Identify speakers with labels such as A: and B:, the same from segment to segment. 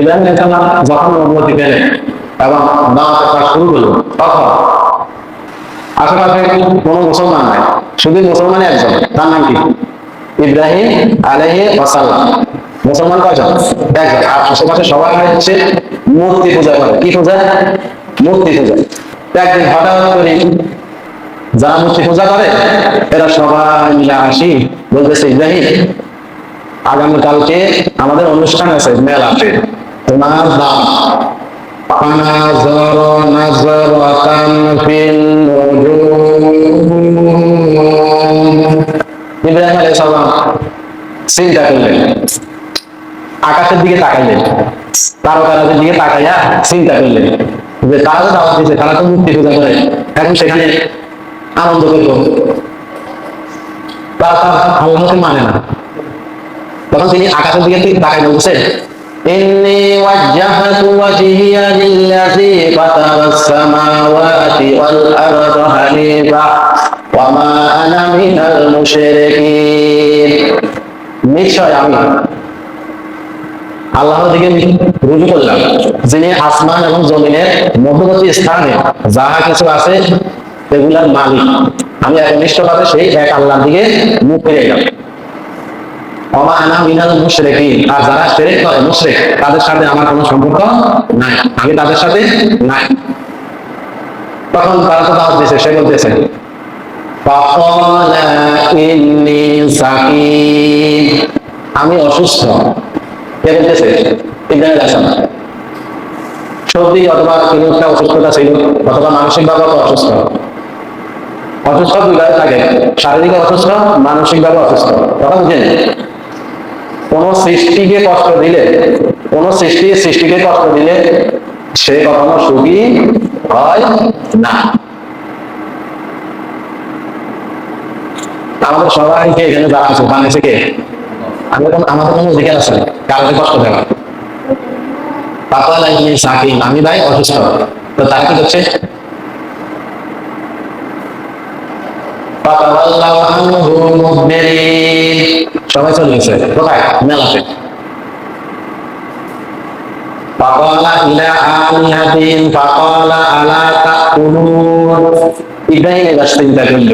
A: ইব্রাহিম আলাইহিস সালাম যখন অনুমতি পেলেন এবং দাওয়াতের কাজ শুরু করলেন, তখন আশেপাশে কোনো মুসলমান নাই, শুধু মুসলমান একজন, তার নাম কি? ইব্রাহিম আলাইহিস সালাম। মুসলমান কয়জন? একজন। আর আশেপাশে সবাই হচ্ছে মূর্তি পূজা করে। কি পূজা? মূর্তি পূজা। একদিন হঠাৎ করে যারা মূর্তি পূজা করে এরা সবাই মিলে আসি, বলতেছে ইব্রাহিম, আগামীকালকে আমাদের অনুষ্ঠান আছে, মেলাতে, তোমার দাম ইব্রাহিম আলাইহিস সালাম চিন্তা করলেন, আকাশের দিকে তাকাইলেন, তারকারাজের দিকে তাকাইয়া চিন্তা করলেন যে তারা তো দাওয়াত দিয়েছে, তারা তো মূর্তি পূজা করে, এখন সেখানে আনন্দ করবো, তারা তার আল্লাহকে মানে না। তখন তিনি আকাশের দিকে তাকাই বলছেন, ইন্নী ওয়াজ্জাহতু ওয়াজহিয়া লিল্লাযী ফাতারাস সামাওয়াতি ওয়াল আরদা হানিফা ওয়া মা আনা মিনাল মুশরিকিন। নিশ্চয় আমি আল্লাহর দিকে রুজু করলাম, যিনি আসমান এবং জমিনের মধ্যবর্তী স্থানে যাহা কিছু আছে এগুলার মালিক। আমি একনিষ্ঠভাবে সেই এক আল্লাহর দিকে মুখ ফিরে গেলাম। ওয়া আনা মিনাল মুশরিকিন, আর যারা শিরক করে, মুশরিক, তাদের সাথে আমার কোনো সম্পর্ক নাই, আমি তাদের সাথে নাই। তখন তারা তো দাওয়াত দিয়েছে, সে বলতেছে ফাকালা ইন্নী সাকিম, আমি অসুস্থ। কে বলতেছে? ইব্রাহিম আলাইহিস সালাম। সর্দি অথবা কোনো একটা অসুস্থতা ছিল, অথবা মানসিকভাবে অসুস্থ। অসুস্থ দুইভাবে থাকে, শারীরিক অসুস্থ, মানসিকভাবে অসুস্থ। কথা বুঝেন? কোন সৃষ্টিকে কষ্ট দিলে, কোন সৃষ্টিকে কষ্ট দিলে সে কখনো সুখী হয় না। আমাদের সবাইকে এখানে যারা আছে বানিয়েছে কে? আমাদের কোনো অধিকার আছে কারণে কষ্ট দেওয়া। পাপালা ইবনে সাকিম, আমি ভাই অসুস্থ, তো তারা কি করছে? সবাই চলে গেছে কোথায়? মেলাতে। ইব্রাহিম এবার চিন্তা করল,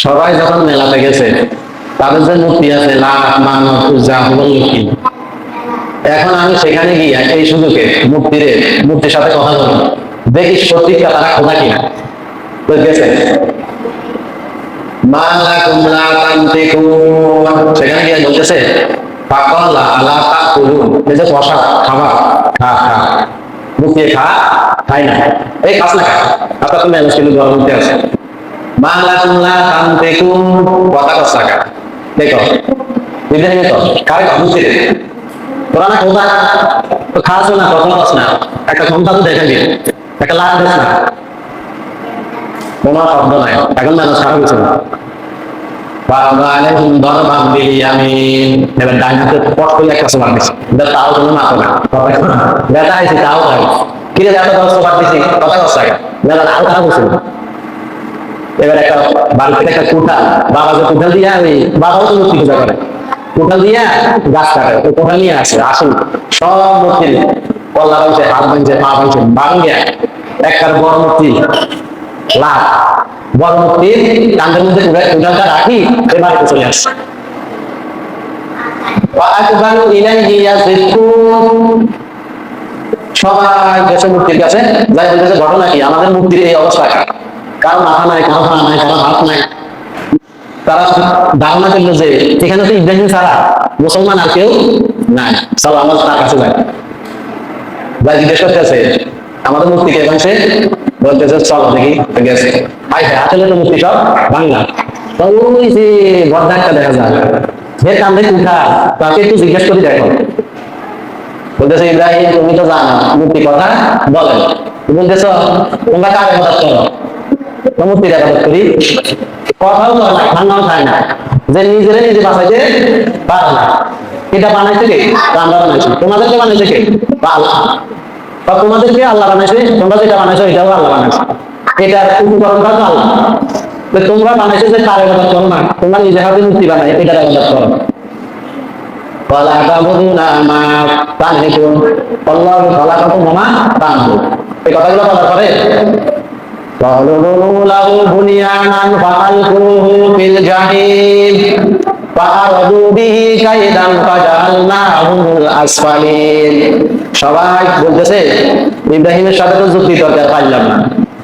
A: সবাই যখন মেলাতে গেছে, তাদের যে মূর্তি আছে লাখ মানত উজ্জা লক্ষ্মী, এখন আমি সেখানে গিয়ে এই সুযোগে মূর্তির সাথে কথা বলবো, দেখি সত্যিটা তারা খোঁজা কিনা। তো গেছে, সেখানে গিয়ে বলতেছে পাকলা আলা তাকুলুন, এই যে বসা খাবার, খা খা, মুখিয়ে খা, খাই না, এই খাস না, আপনার তো ম্যানেজ কিন্তু ঘরের মধ্যে আছে। বাংলা কুমলা তান্তেকুন, কথা কষ্ট খা। দেখো ইব্রাহিম তো কারে বুঝতে দে, তোরা না খোদা তো খাস না, কথা কস না, একটা ক্ষমতা তো দেখা দিয়ে, একটা লাভ দেখ না, কোনো শব্দ নাই, এখন মানুষ খারাপ হচ্ছে না। এবার ডান হাতে পট করে একটা সোবার দিচ্ছে, তাও কোনো মাথা না, ব্যথা হয়েছে তাও খাই, কিরে যাতে দশ সোবার দিচ্ছি, কথা কষ্ট লাগে, আরো খারাপ হচ্ছে না। এবার একটা বাড়িতে একটা কোঠা, বাবা যে কোঠা দিয়া, ওই বাবাও তো মূর্তি পূজা করে, কোঠা দিয়া গাছ কাটে, ওই কোঠা নিয়ে আসে, আসুন সব মূর্তি কল্লা ভাঙছে, হাত ভাঙছে, পা ভাঙছে, ভাঙে একটা বড় মূর্তি লাভ, বড় মূর্তির কান্দের মধ্যে কোঠাটা রাখি সে বাড়িতে চলে আসছে। সবাই গেছে মূর্তির কাছে, যাই বলতেছে ঘটনা কি, আমাদের মূর্তির এই অবস্থা, কারো মাথা নাই, কারো পা নাই, কারো হাত নাই। তারা ধারণা করলো যে এখানে তো ইব্রাহিম ছাড়া মুসলমান আর কেউ নাই, চল আমরা তার কাছে যাই। যাই জিজ্ঞেস করতেছে আমাদের মূর্তি কে ভাঙছে, বলতেছে চলো দেখি। গেছে, ভাই আসলে তো মূর্তি সব বাংলা, ওই যে বর্ধাটা দেখা যায়, যে কান্দে কুঠা, তাকে একটু জিজ্ঞেস করি দেখো। বলতেছে ইব্রাহিম তুমি তো জানো মূর্তি কথা বলেন, বলতেছ তোমরা কার ইবাদত করো, মূর্তির ইবাদত করি, কথাও তো না, খানাও খায় না, যে নিজে বাঁচাইতে পারে না। এটা বানাইছে কে? আমরা বানাইছি। তোমাদেরকে বানাইছে কে? আল্লাহ। বা তোমাদেরকে আল্লাহ বানাইছে, তোমরা যেটা বানাইছো এটাও আল্লাহ বানাইছে, এটার উপকরণটা তো আল্লাহ। তোমরা বানাইছো যে তার ইবাদত করো না, তোমরা নিজে হাতে মূর্তি বানাই এটার ইবাদত করো। ওয়ালা তাবুদুনা মা তানহিকুন আল্লাহু খালাকাকুম ওয়া মা তা'মালুন। এই কথাগুলো বলার পরে قالوا بنوا له بنيانا فألقوه في الجحيم فأرادوا به كيدا فجعلناهم الأسفلين। সবাই বলতেছে ইব্রাহিমের সাথে তো যুক্তি তর্ক পারলাম না,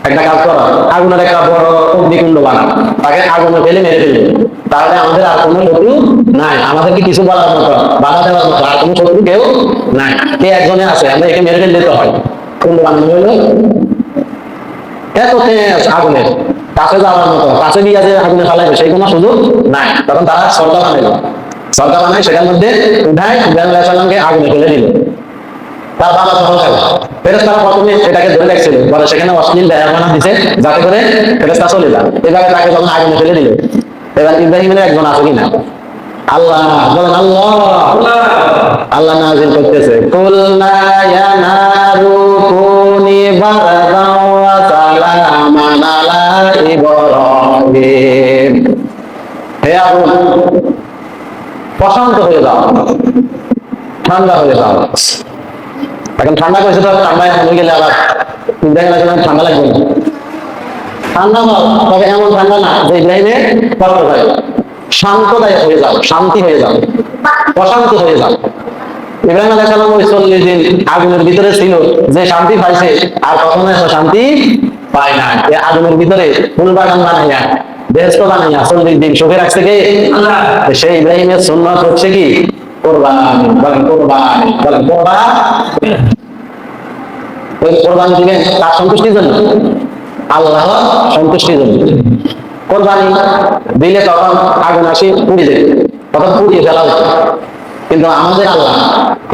A: একটা কাজ করো, আগুনের একটা বড় অগ্নিকুণ্ড বানাও, তাকে আগুনে ফেলে মেরে ফেলবে, তাহলে আমাদের আর কোনো শত্রু নাই, আমাদেরকে কিছু বলার মতো বাধা দেওয়ার মতো আর কোনো শত্রু কেউ নাই, কে একজনে আছে, আমরা একে মেরে ফেললে তো হয়। কুণ্ড বানানো হলো এত তেজ আগুনের, কাছে যাওয়ার মতো, কাছে গিয়ে যে আগুনে ফেলাইবে সেই কোনো সুযোগ নাই। তখন তারা সরকার বানাইল, সরকার বানায় সেটার মধ্যে উঠায় ইব্রাহিম আলাইহিস সালামকে আগুনে ফেলে দিল। তার বাবা তখন ফেরেশতারা প্রথমে এটাকে ধরে রাখছিল, পরে সেখানে অশ্লীল ব্যবহার দিছে যাতে করে ফেরেশতা চলে যায়। এভাবে তাকে যখন আগুনে ফেলে দিল, এবার ইব্রাহিমের একজন আছে কিনা? আল্লাহ বলেন, আল্লাহ আল্লাহ নাযিল করতেছে, কুলনা ইয়া নারু কুনি বারদান ওয়া সালামান আলা ইব্রাহিম। হে আগুন প্রশান্ত হয়ে যাও, ঠান্ডা হয়ে যাও। এখন ঠান্ডা করেছে তো ঠান্ডায় হয়ে গেলে আবার ইব্রাহিম আলাইহিস সালাম ঠান্ডা লাগবে না, ঠান্ডা হও, তবে এমন ঠান্ডা না যে ইব্রাহিমে কষ্ট হয়, শান্তদায়ক হয়ে যাও, শান্তি হয়ে যাও, প্রশান্ত হয়ে যাও। ইব্রাহিম আলাইহিস সালাম ওই 40 দিন আগুনের ভিতরে ছিল, যে শান্তি পাইছে আর কখনো এত শান্তি পায় না। এই আগুনের ভিতরে ফুল বাগান বানাইয়া বেহেশত বানাইয়া 40 দিন সুখে রাখছে কে? আল্লাহ। সেই ইব্রাহিমের সুন্নাত হচ্ছে কি? কুরবানি। বলেন কুরবানি, বলেন কুরবানি। ওই কুরবানি দিবেন কার সন্তুষ্টির জন্য? আল্লাহ সন্তুষ্টির জন্য। কুরবানি দিলে তখন আগুন আসি পুড়িয়ে দেবে, তখন পুড়িয়ে ফেলা হতো। কিন্তু আমাদের আল্লাহ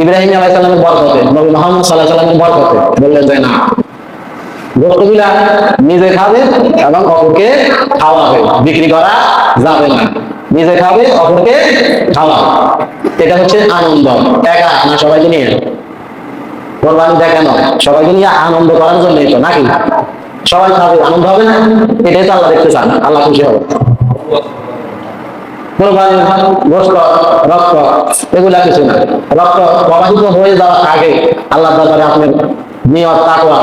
A: ইব্রাহিম আলাইহিস সালামের বরকতে, নবী মুহাম্মদ সাল্লাল্লাহু আলাইহি ওয়াসাল্লামের বরকতে বললেন যে না, গোশতগুলা নিজে খাবে এবং অপরকে খাওয়াবে, বিক্রি করা যাবে না, নিজে খাবে অপরকে খাওয়াবে। এটা হচ্ছে আনন্দ, একা না সবাইকে নিয়ে কোরবানি দেখানো, সবাইকে নিয়ে আনন্দ করার জন্যই তো, নাকি? সবাই খাবে, আনন্দ হবে না? এটাই তো আল্লাহ দেখতে চান, আল্লাহ খুশি হবে। কোরবানি গোশত রক্ত এগুলা কিছু না, রক্ত প্রবাহিত হয়ে যাওয়ার আগে আল্লাহ দরবারে আপনার নিয়ত তাকওয়া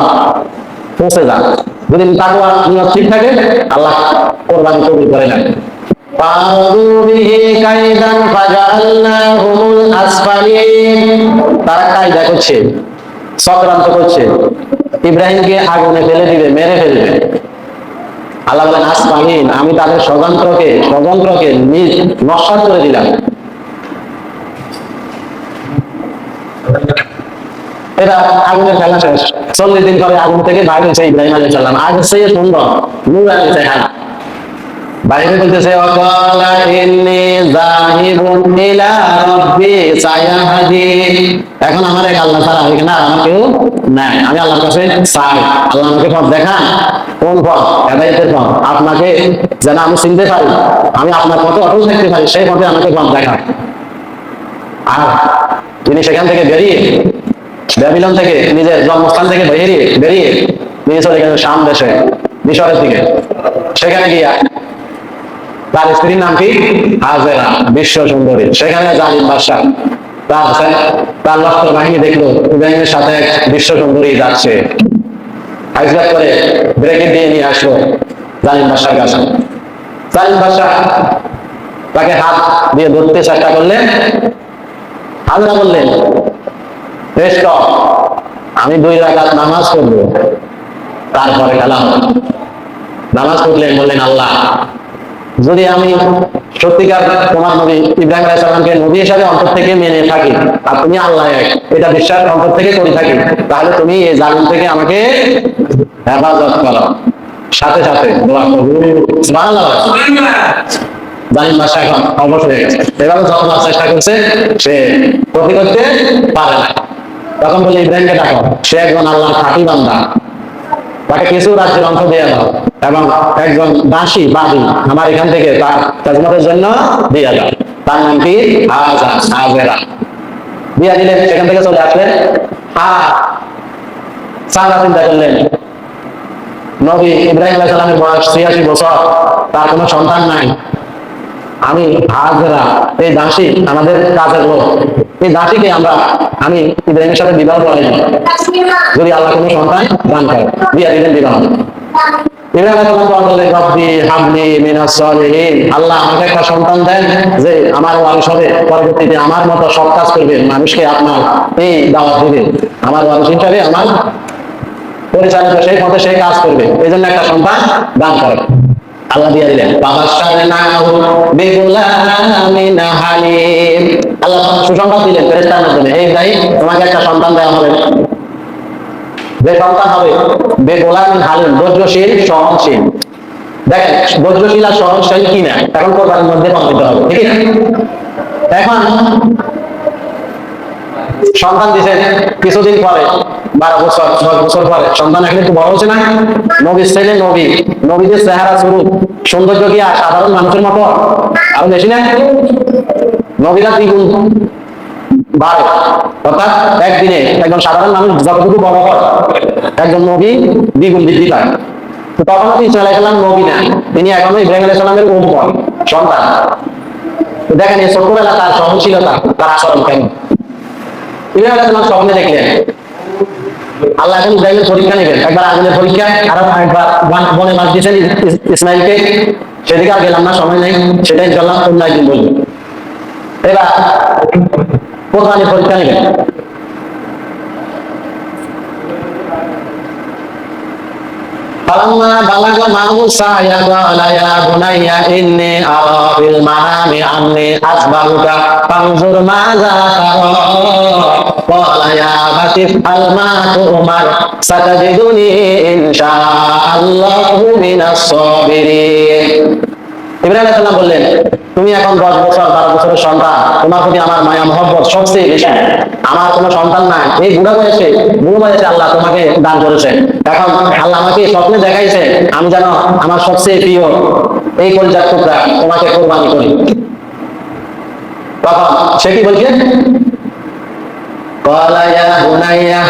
A: পৌঁছে যান। যদি তাকওয়া নিয়ত ঠিক থাকে আল্লাহ কোরবানি কবুল করে নেন। তারা কায়দা করছে, চক্রান্ত করছে, ইব্রাহিমকে আগুনে ফেলে দিবে, মেরে ফেলবে। আল্লাহ বলেন আসফালিন, আমি তাদের ষড়যন্ত্রকে নস্যাৎ করে দিলাম। এটা আগুনের খেলা শেষ, 40 দিন পরে আগুন থেকে বাইরে হয়েছে ইব্রাহিম আলাইহিস সালাম, আগে সে সুন্দর নূরানি চেহারা। বাইরে বলতেছে ওয়াকালা ইন্নী যাহিবুন ইলা রাব্বি সায়াহদিন। এখন আমার এক আল্লাহ ছাড়া এখানে আমার কেউ নাই, আমি আল্লাহর কাছে চাই, আল্লাহ আমাকে পথ দেখান। কোন পথ? হেদায়েতের পথ, আপনাকে যেন আমি চিনতে পারি, আমি আপনার পথে অটল থাকতে পারি, সেই পথে আমাকে পথ দেখান। আর তিনি সেখান থেকে বেরিয়ে, ব্যাবিলন থেকে, নিজের জন্মস্থান থেকে বেরিয়ে নিয়ে চলে গেলেন শাম দেশে, মিশরের দিকে। সেখানে গিয়া তার স্ত্রীর নাম কি? হাজেরা, বিশ্ব সুন্দরী। সেখানে জালিম বাদশা তার লস্কর বাহিনী দেখলো ইব্রাহিমের সাথে এক বিশ্ব সুন্দরী যাচ্ছে, হাইজগাত করে ব্রেকেট দিয়ে নিয়ে আসলো জালিম বাদশার কাছে। জালিম বাদশা তাকে হাত দিয়ে ধরতে চেষ্টা করলেন। হাজেরা বললেন, বেশ কর, আমি 2 রাকাত নামাজ পড়বো, তারপরে খেলা হবে। নামাজ পড়লেন, বললেন আল্লাহ, যদি আমি সত্যিকার তোমার নবী ইব্রাহিম আলাইহিস সালামকে নবী হিসাবে অন্তর থেকে মেনে থাকি, আর তুমি আল্লাহ এক, এটা বিশ্বাস অন্তর থেকে করে থাকি, তাহলে তুমি এই জালিম থেকে আমাকে হেফাজত করো। সাথে সাথে দোয়া করবো, সুবহানাল্লাহ। জালিম বাদশা এখন অবশ হয়ে গেছে, এভাবে যতবার চেষ্টা করছে সে ক্ষতি করতে পারে না। তখন বলে ইব্রাহিমকে ডাকো, সে একজন আল্লাহর খাঁটি বান্দা, তাকে কিছু রাজ্যের অংশ দিয়ে দাও এবং একজন দাসী বাদী আমার এখান থেকে তার খেদমতের জন্য দিয়ে দাও, তার নাম কি? হাজেরা। দিয়ে দিলেন, সেখান থেকে চলে আসলেন। সারা চিন্তা করলেন, নবী ইব্রাহিম আলাইহিস সালামের বয়স 86 বছর, তার কোনো সন্তান নাই, আমি হাজরা এই দাসী আমাদের কাজের লোক, এই দাসীকে আমি ইব্রাহিমের সাথে বিবাহ করাই যদি আল্লাহ কোনো সন্তান দান করে, বিয়া দিলেন বিবাহ। আল্লাহ আমাকে একটা সন্তান দেন যে আমার ওয়ারিশ হবে, পরবর্তীতে আমার মতো সব কাজ করবে, মানুষকে আপনার এই দাওয়াত দিবে, আমার ওয়ারিশ হিসাবে আমার পরিচালিত সেই পথে সেই কাজ করবে, এই জন্য একটা সন্তান দান করে। আল্লাহ দিয়ে দিলেন। আল্লাহ সুসংবাদ দিলেন ফেরেশতার মাধ্যমে, এই ইব্রাহিম তোমাকে একটা সন্তান দেওয়া হবে, যে সন্তান হবে বেগোলামিন হালিম, ধৈর্যশীল সহনশীল। দেখেন ধৈর্যশীল আর সহনশীল কি না, এখন কোরবানির মধ্যে পাঠিত হবে, ঠিক না? এখন সন্তান দিছে কিছুদিন পরে, 12 বছর 10 বছর পরে সন্তান এখন একটু বড় হচ্ছে না? নবীর ছেলে নবী, নবীদের চেহারা স্বরূপ সৌন্দর্য কি আর সাধারণ মানুষের মতো আরো বেশি না? নবীরা দ্বিগুণ বাড়ে, অর্থাৎ একদিনে একজন সাধারণ মানুষ যতটুকু বড় হয় একজন নবী দ্বিগুণ বৃদ্ধি পায়। তো তখন ঈসা আলাইহিস সালাম নবী না, তিনি এখনো ইব্রাহিম আলাইহিস সালামের উপর সন্তান। তো দেখেন এই ছোটবেলা তার সহনশীলতা, তার আচরণ কেমন। ইব্রাহিম আলাইহিস সালাম স্বপ্নে দেখলেন আল্লাহ এখন ইব্রাহিমের পরীক্ষা নেবেন, একবার আগুনের পরীক্ষা, আর একবার বনে মাছ দিয়েছেন ইসমাইলকে, সেদিকে আর গেলাম না, সময় নেই, সেটাই ইনশাআল্লাহ অন্য একদিন বলবো। এবার কোরবানির পরীক্ষা নেবেন। فلما بلغ معه السعي قال يا بني إني أرى في المنام أني أذبحك فانظر ماذا ترى قال يا أبت افعل ما تؤمر ستجدني إن شاء الله من الصابرين। ইব্রাহিম আলাইহিস সালাম বললেন, তুমি এখন 10 বছর 12 বছরের সন্তান, তোমার প্রতি আমার মায়া মহব্বত সবচেয়ে বেশি, আমার কোনো সন্তান নাই, এই বুড়ো বয়সে আল্লাহ তোমাকে দান করেছে, এখন আল্লাহ আমাকে স্বপ্নে দেখাইছে আমি যেন আমার সবচেয়ে প্রিয় এই কলিজার টুকরা তোমাকে কোরবানি করি। তখন সে কি বলছে? ক্বালা ইয়া বুনাইয়া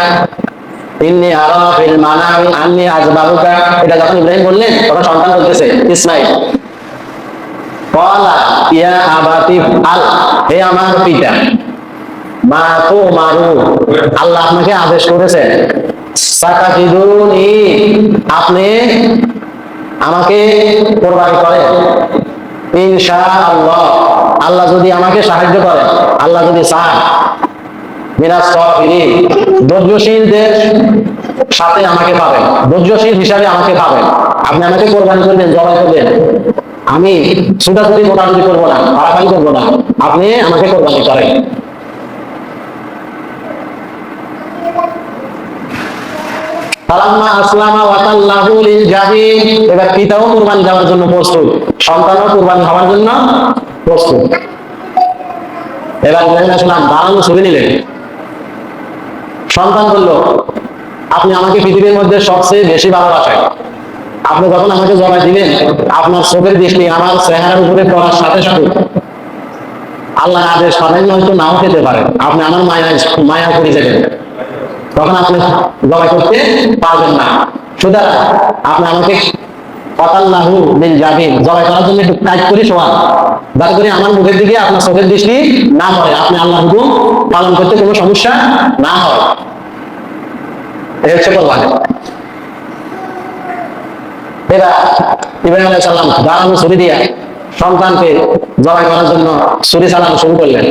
A: ইন্নী আরা ফিল মানামি আন্নী আযবাহুকা। এটা যখন ইব্রাহিম বললেন তখন সন্তান বলতেছে ইসমাঈল, ক্বালা ইয়া আবাতি আল, হে আমার পিতা, মা তুমারু, আল্লাহ আপনাকে আদেশ করেছেন, সাতাজিদুনি, আপনি আমাকে কোরবানি করেন, ইনশাআল্লাহ, আল্লাহ যদি আমাকে সাহায্য করেন, আল্লাহ যদি চান, মিনাস সাবিরিন, ধৈর্যশীলদের সাথে আমাকে পাবেন, ধৈর্যশীল হিসাবে আমাকে পাবেন। আপনি আমাকে কোরবানি করবেন, জবাই করবেন, আমি ছুটাছুটি মোটামুটি করবো না, পাড়াপাড়ি করবো না, আপনি আমাকে কোরবানি করেন। এবার পিতাও কুরবানি দেওয়ার জন্য প্রস্তুত, সন্তানও কুরবানি হওয়ার জন্য প্রস্তুত। এবার ইব্রাহিম আলাইহিস সালাম দাঁড়ানো ছবি নিলেন। সন্তান বলল, আপনি আমাকে পৃথিবীর মধ্যে সবচেয়ে বেশি ভালোবাসেন, আপনি যখন আমাকে জবাই দিবেন আপনার চোখের দৃষ্টি আমার চেহারার উপরে পড়ার সাথে সাথে আল্লাহ আদেশ সাধারণ হয়তো নাও খেতে পারেন, আপনি আমার মায়া করে যাবেন, তখন আপনি জবাই করতে পারবেন না। সুতরাং আপনি আমাকে কাতাল্লাহু বিল জাবিন, জবাই করার জন্য একটু টাইট করে শোয়ান, যাতে করে আমার মুখের দিকে আপনার চোখের দৃষ্টি না পড়ে, আপনি আল্লাহর হুকুম পালন করতে কোনো সমস্যা না হয়। এই হচ্ছে কোরবানি। এবার ইব্রাহিম আলাইহিস সালাম দাঁড়ানো ছুরি দিয়ে সন্তানকে জবাই করার জন্য ছুরি চালানো শুরু করলেন।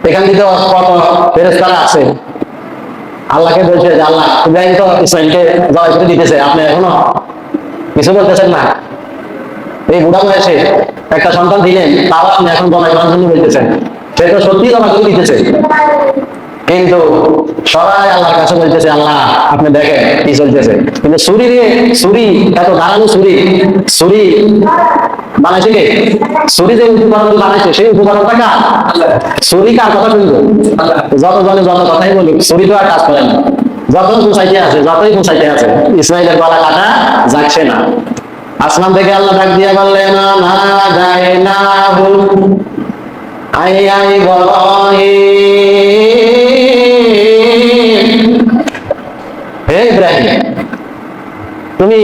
A: এখান থেকে কত ফেরেশতারা আছে, আল্লাহকে বলছে যে আল্লাহ ইব্রাহিম তো ইসমাঈলকে জবাই করে দিতেছে, আপনি এখনো কিছু বলতেছেন না, এই বুড়া বয়সে একটা সন্তান দিলেন, তাও আপনি এখন জবাই করার জন্য বলতেছেন, সে তো সত্যি জবাই করে দিতেছে। কিন্তু সবাই আল্লাহর কাছে বলতেছে আল্লাহ আপনি দেখেন কি চলতেছে, কিন্তু ছুরি এত ধারালো ছুরি বানাইছে কে? ছুরি যে উপকরণ বানাইছে সেই উপকরণটা কার? ছুরি কার কথা শুনবো? যতজনে যত কথাই বলুক, ছুরি তো আর কাজ করে না, যতই পৌঁছাইতে আছে ইসমাঈলের গলা কাটা যাচ্ছে না। আসমান থেকে আল্লাহ ডাক দিয়ে বললেন, না যায় না আই ইব্রাহিম, তুমি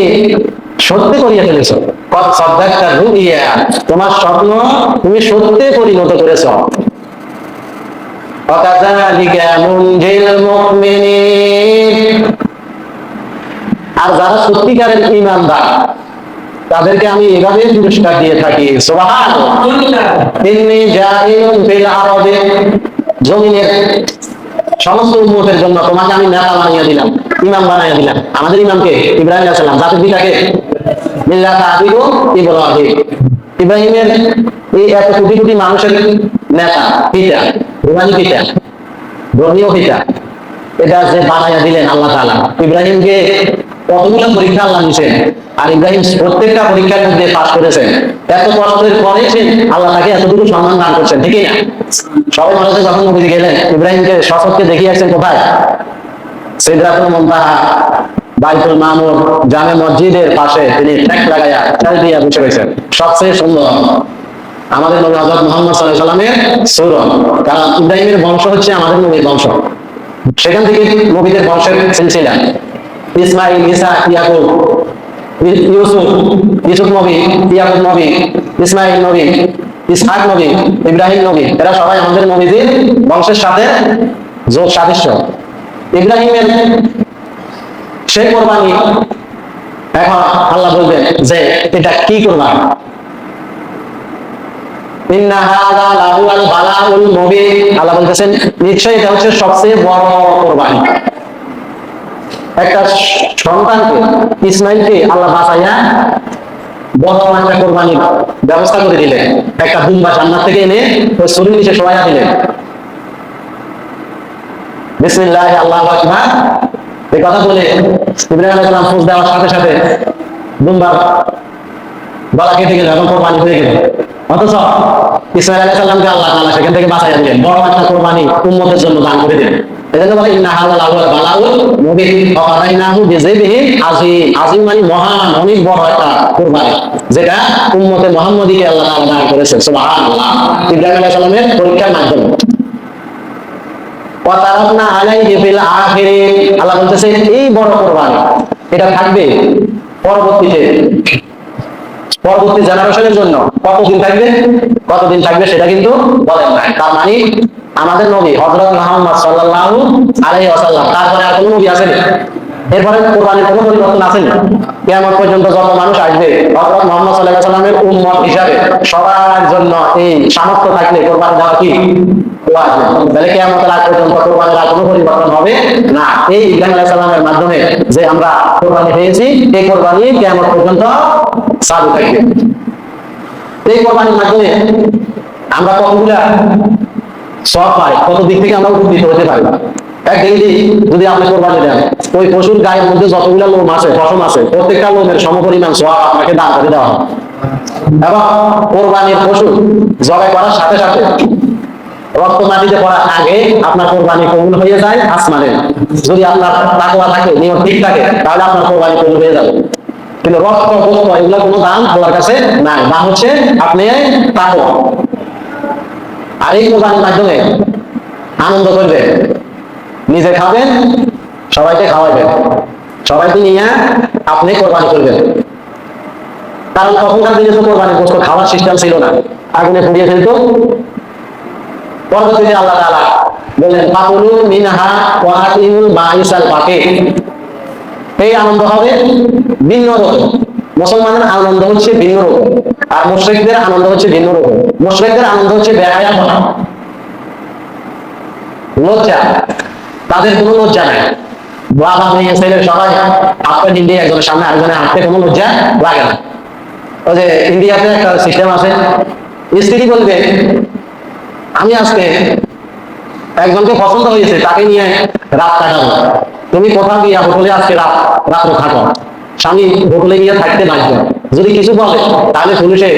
A: সত্যি করিয়ে ফেলেছো। কদ সাদ্দাকতা রুইয়া, তোমার স্বপ্ন তুমি সত্যি পরিণত করেছো। ওয়াকাযালিকা নুনজিল মুমিনিন, আর যারা সত্যিকারের ঈমানদার তাদেরকে আমি এভাবে পুরস্কার দিয়ে থাকি। সুবহানাল্লাহ। ইন্নী জাইলুন ফিল আরদি, জমিনের সমস্ত উম্মতের জন্য তোমাকে আমি নেতা বানিয়ে দিলাম, ইমাম বানিয়ে দিলাম। আমাদের ইমামকে ইব্রাহিম আলাইহিস সালাম, জাতির পিতাকে মিল্লাত আবিদু ইব্রাহিম, ইব্রাহিমের এই এত কোটি কোটি মানুষের নেতা, পিতা, রুহানি পিতা, ধর্মীয় পিতা, এটা যে বানাইয়া দিলেন আল্লাহ তাআলা। ইব্রাহিমকে কতগুলো পরীক্ষা আল্লাহ নিয়েছেন, আর ইব্রাহিম প্রত্যেকটা পরীক্ষার মধ্যে পাস করেছেন। এত কষ্টের পরে আল্লাহ তাকে এতটুকু সম্মান দান করছেন, ঠিকই না? সবাই মানুষের যখন নবীজি গেলেন, ইব্রাহিমকে সশস্ত্রে দেখিয়ে আসছেন কোথায়? সিদরাতুল মুনতাহা, বাইতুল মামুর, জামে মসজিদের পাশে তিনি ট্যাক লাগাইয়া চাল দিয়া বসে রয়েছেন। সবচেয়ে সুন্দর আমাদের নবী হযরত মুহাম্মদ সাল্লাল্লাহু আলাইহি ওয়াসাল্লামের সূরত, কারণ ইব্রাহিমের বংশ হচ্ছে আমাদের নবীর বংশ, সেখান থেকে নবীদের বংশের সিলসিলা। ইসমাইল, ঈসা, ইয়াকুব, ইউসুফ নবী, ইয়াকুব নবী, ইসমাইল নবী, ইসহাক নবী, ইব্রাহিম নবী, এরা সবাই আমাদের নবীদের বংশের সাথে যোগ সাদৃশ্য। ইব্রাহিমের সেই কোরবানি এখন আল্লাহ বলবেন যে এটা কি কোরবানি? ইন্না হাযা লাহুল বালাউল মুবিন, আল্লাহ বলতেছেন নিশ্চয়ই এটা হচ্ছে সবচেয়ে বড় কোরবানি। একটা সন্তানকে, ইসমাইলকে আল্লাহ বাঁচাইয়া বড় একটা কোরবানির ব্যবস্থা করে দিলেন। একটা দুম্বা জান্নাত থেকে এনে ওই শরীর নিচে শোয়া দিলেন। বিসমিল্লাহ আল্লাহু আকবার এই কথা বলে ইব্রাহিম আলাইহিস সালাম ফুঁস দেওয়ার সাথে সাথে দুম্বার গলা কেটে গেল এবং কোরবানি হয়ে গেল। অথচ ইসমাইল আলাইহিস সালামকে আল্লাহ তাআলা সেখান থেকে বাঁচাইয়া দিলেন, বড় একটা কোরবানি উম্মতের জন্য দান করে দিলেন। এজন্য বলে ইন্না হাযা লাহুল বালাউল মুবিন ওয়া ফাদাইনাহু বিযিবহিন আযীম। আযীম মানে মহান, অনেক বড় একটা কোরবানি, যেটা উম্মতে মুহাম্মদীকে আল্লাহ তাআলা দান করেছেন। সুবহানাল্লাহ। ইব্রাহিম আলাইহিস সালামের পরীক্ষার মাধ্যমে ওয়া তারাকনা আলাইহি ফিল আখিরিন, আল্লাহ বলতেছে এই বড় কোরবানি এটা থাকবে পরবর্তী জেনারেশনের জন্য। কতদিন থাকবে সেটা কিন্তু বলেন না। তার মানে আমাদের নবী হযরত মুহাম্মদ সাল্লাল্লাহু আলাইহি ওয়াসাল্লাম, তারপরে আর কোনো নবী আসেনি, এরপরে কোরবানির কোনো পরিবর্তন আসেনি। কিয়ামত পর্যন্ত যত মানুষ আসবে হযরত মুহাম্মদ সাল্লাল্লাহু আলাইহি ওয়াসাল্লামের উম্মত হিসাবে সবার জন্য এই সামর্থ্য থাকলে কোরবানি দেওয়া কি ওয়াজিব। তাহলে কিয়ামতের আগ পর্যন্ত কোরবানির আর কোনো পরিবর্তন হবে না। এই ইব্রাহিম আলাইহিস সালামের মাধ্যমে যে আমরা কোরবানি পেয়েছি, এই কোরবানি কিয়ামত পর্যন্ত চালু থাকবে। এই কোরবানির মাধ্যমে আমরা কতগুলা সব পাই, কত দিক থেকে আমরা উপকৃত হতে পারি। একদিন যদি আপনি কোরবানি দেন, ওই পশুর গায়ের মধ্যে যতগুলা লোম আছে, পশম আছে, প্রত্যেকটা লোমের সমপরিমাণ সওয়াব আপনাকে দান করে দেওয়া হবে। এবং কোরবানির পশু জবাই করার সাথে সাথে রক্ত মাটিতে পড়ার আগে আপনার কোরবানি কবুল হয়ে যায় আসমানে। যদি আপনার তাকওয়া থাকে, নিয়ত ঠিক থাকে, তাহলে আপনার কোরবানি কবুল হয়ে যাবে। কিন্তু রক্ত, গোশত এগুলো কোনো দাম আল্লাহর কাছে নাই, দাম হচ্ছে আপনি তাকওয়া। আর এই কোরবানির মাধ্যমে আনন্দ করবেন, নিজে খাবেন, সবাইকে খাওয়াবেন, সবাইকে নিয়ে আপনি কোরবানি করবেন। কারণ তখনকার দিনে তো কোরবানির গোশত খাওয়ার সিস্টেম ছিল না, আগুনে পুড়িয়ে ফেলতো। পরবর্তীতে আল্লাহ তাআলা বলেন ফাকুলু মিনহা ওয়া আতিমুল বাইসাল বাকি। এই আনন্দ হবে ভিন্ন রকম। মুসলমানের আনন্দ হচ্ছে ভিন্ন রকম, আর মুশরিকদের আনন্দ হচ্ছে ভিন্ন রকম। মুশরিকদের আনন্দ হচ্ছে বেহায়াপনা, লজ্জা, তাদের কোনো লজ্জা নাই। বাবা মেয়ে ছেলে সবাই আপনার ইন্ডিয়া একজনের সামনে আরেকজনের হাঁটতে কোনো লজ্জা লাগে না। ওই যে ইন্ডিয়াতে একটা সিস্টেম আছে, স্ত্রী বলবে আমি আজকে একজনকে পছন্দ হয়েছে, তাকে নিয়ে রাত কাটাবো, তুমি কোথাও গিয়ে হোটেলে আজকে রাত্র খাটো। স্বামী হোটেলে গিয়ে থাকতে বাধ্য। যদি কিছু বলে তাহলে পুলিশে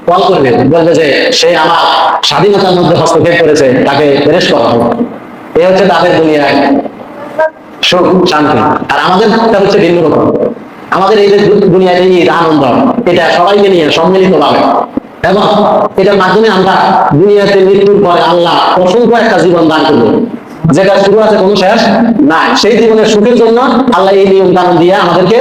A: কল করবে, বলবে যে সে আমার স্বাধীনতার মধ্যে হস্তক্ষেপ করেছে, তাকে অ্যারেস্ট করা হবে। এই হচ্ছে তাদের দুনিয়ায় সুখ শান্তি। আর আমাদের হচ্ছে ভিন্ন রকম। আমাদের এই যে দুনিয়ায় এই আনন্দ, এটা সবাইকে নিয়ে সম্মিলিত ভাবে, এবং এটার মাধ্যমে আমরা দুনিয়াতে মৃত্যুর পরে আল্লাহ অসংখ্য একটা জীবন দান করবো, যেটা শুরু আছে কোনো শেষ নাই। সেই জীবনের সুখের জন্য আল্লাহ এই নিয়ম কানুন দিয়ে আমাদেরকে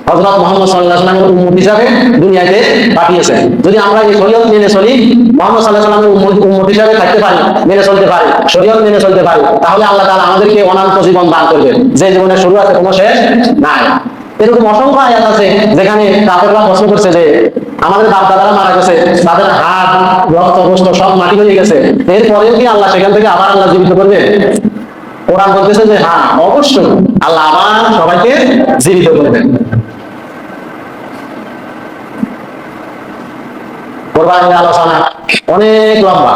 A: হযরত মুহাম্মদ সাল্লাল্লাহু আলাইহি ওয়াসাল্লামের উম্মত হিসাবে দুনিয়াতে পাঠিয়েছেন। যদি আমরা এই শরীয়ত মেনে চলি, মুহাম্মদ সাল্লাল্লাহু আলাইহি ওয়াসাল্লামের উম্মত হিসাবে থাকতে পারি, মেনে চলতে পারি, শরীয়ত মেনে চলতে পারি, তাহলে আল্লাহ তাআলা আমাদেরকে অনন্ত জীবন দান করবেন, যে জীবনের শুরু আছে কোনো শেষ নাই। এরকম অসংখ্য আয়াত আছে যেখানে কাফেররা প্রশ্ন করছে যে আমাদের বাপ দাদারা মারা গেছে, তাদের হাত রক্ত গোশত সব মাটি হয়ে গেছে, এরপরেও কি আল্লাহ সেখান থেকে আবার আল্লাহ জীবিত করবে? কোরআন বলতেছে যে হ্যাঁ, অবশ্যই আল্লাহ আবার সবাইকে জীবিত করবেন। কোরবানির আলোচনা অনেক লম্বা।